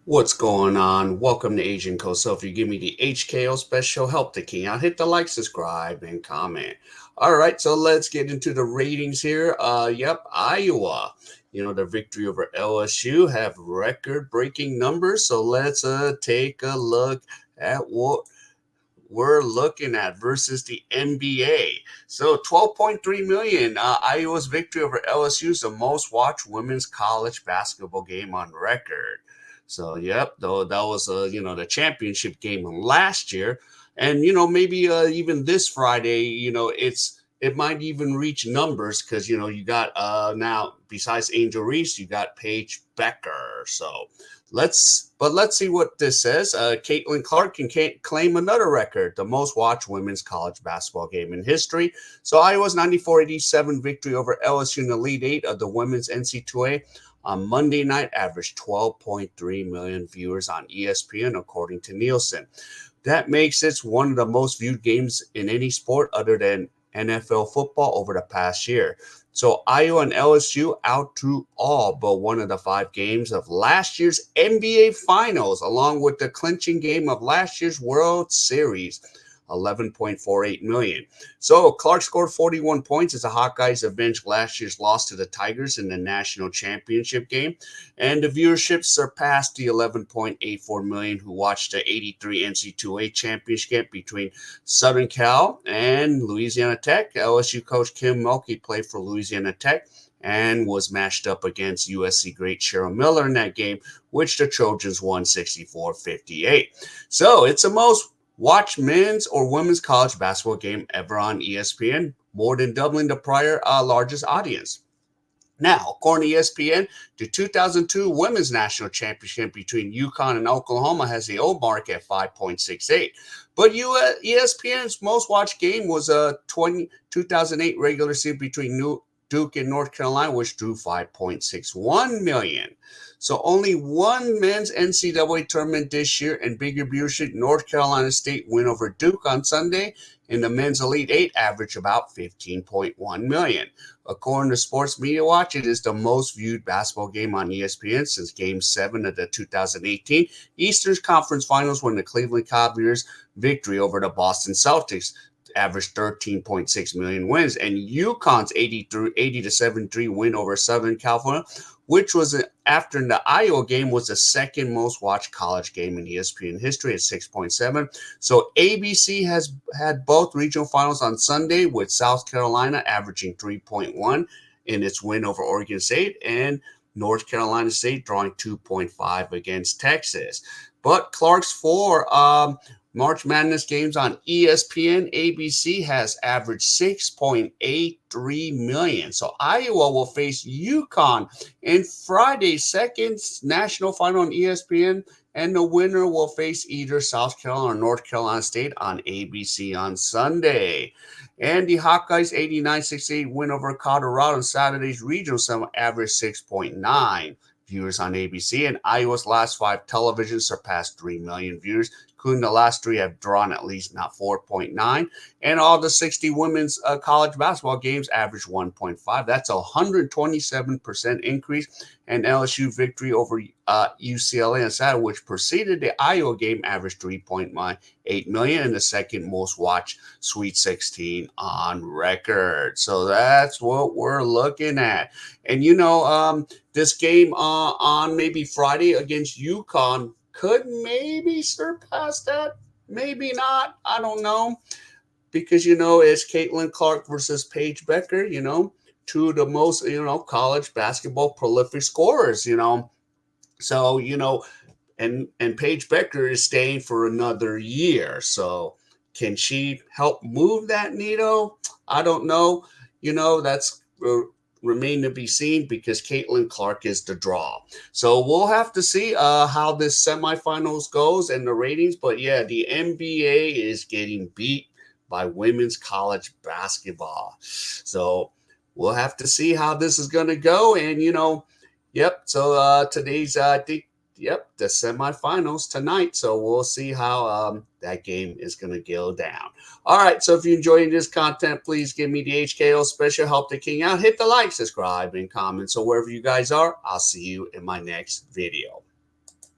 What's going on? Welcome to Asian Cosell. If you give me the HKO special, help the king out. Hit the like, subscribe, and comment. All right, so let's get into the ratings here. Iowa. The victory over LSU have record-breaking numbers. So let's take a look at what we're looking at versus the NBA. So 12.3 million. Iowa's victory over LSU is the most watched women's college basketball game on record. So yep, though that was the championship game last year, and maybe even this Friday, it might even reach numbers because you got now besides Angel Reese, you got Paige Becker. So let's see what this says. Caitlin Clark can claim another record, the most watched women's college basketball game in history. So Iowa's 94-87 victory over LSU in the Elite Eight of the women's NCAA on Monday night averaged 12.3 million viewers on ESPN, according to Nielsen. That makes it one of the most viewed games in any sport other than NFL football over the past year. So Iowa and LSU out to all but one of the five games of last year's NBA Finals, along with the clinching game of last year's World Series. 11.48 million. So Clark scored 41 points as the Hawkeyes avenged last year's loss to the Tigers in the national championship game. And the viewership surpassed the 11.84 million who watched the 83 NCAA championship between Southern Cal and Louisiana Tech. LSU coach Kim Mulkey played for Louisiana Tech and was matched up against USC great Cheryl Miller in that game, which the Trojans won 64-58. So it's the most watch men's or women's college basketball game ever on ESPN, more than doubling the prior largest audience. Now, according to ESPN, the 2002 Women's National Championship between UConn and Oklahoma has the old mark at 5.68. But ESPN's most watched game was a 2008 regular season between Duke and North Carolina, which drew 5.61 million. So only one men's NCAA tournament this year and bigger viewership. North Carolina State win over Duke on Sunday, and the men's Elite Eight average about 15.1 million. According to Sports Media Watch, it is the most viewed basketball game on ESPN since Game 7 of the 2018 Eastern Conference Finals when the Cleveland Cavaliers victory over the Boston Celtics averaged 13.6 million wins, and UConn's 80-73 win over Southern California, which was after the Iowa game, was the second most watched college game in ESPN history at 6.7. So ABC has had both regional finals on Sunday, with South Carolina averaging 3.1 in its win over Oregon State, and North Carolina State drawing 2.5 against Texas. But Clark's four March Madness games on ESPN ABC has averaged 6.83 million. So Iowa will face UConn in Friday's second national final on ESPN, and the winner will face either South Carolina or North Carolina State on ABC on Sunday. And the Hawkeyes 89-68 win over Colorado on Saturday's regional semi averaged 6.9 viewers on ABC, and Iowa's last five televisions surpassed 3 million viewers, including the last three have drawn at least not 4.9. And all the 60 women's college basketball games average 1.5. That's a 127% increase. And LSU victory over UCLA on Saturday, which preceded the Iowa game, averaged 3.8 million and the second most watched Sweet 16 on record. So that's what we're looking at. And this game on maybe Friday against UConn could maybe surpass that. Maybe not. I don't know. Because, it's Caitlin Clark versus Paige Becker, two of the most, college basketball prolific scorers. So, and Paige Becker is staying for another year. So can she help move that needle? I don't know. That's remain to be seen because Caitlin Clark is the draw. So we'll have to see how this semifinals goes and the ratings. But yeah, the NBA is getting beat by women's college basketball. So we'll have to see how this is going to go. And yep. So today's I think the semifinals tonight. So we'll see how that game is going to go down. All right. So if you're enjoying this content, please give me the HKO special. Help the king out. Hit the like, subscribe, and comment. So wherever you guys are, I'll see you in my next video.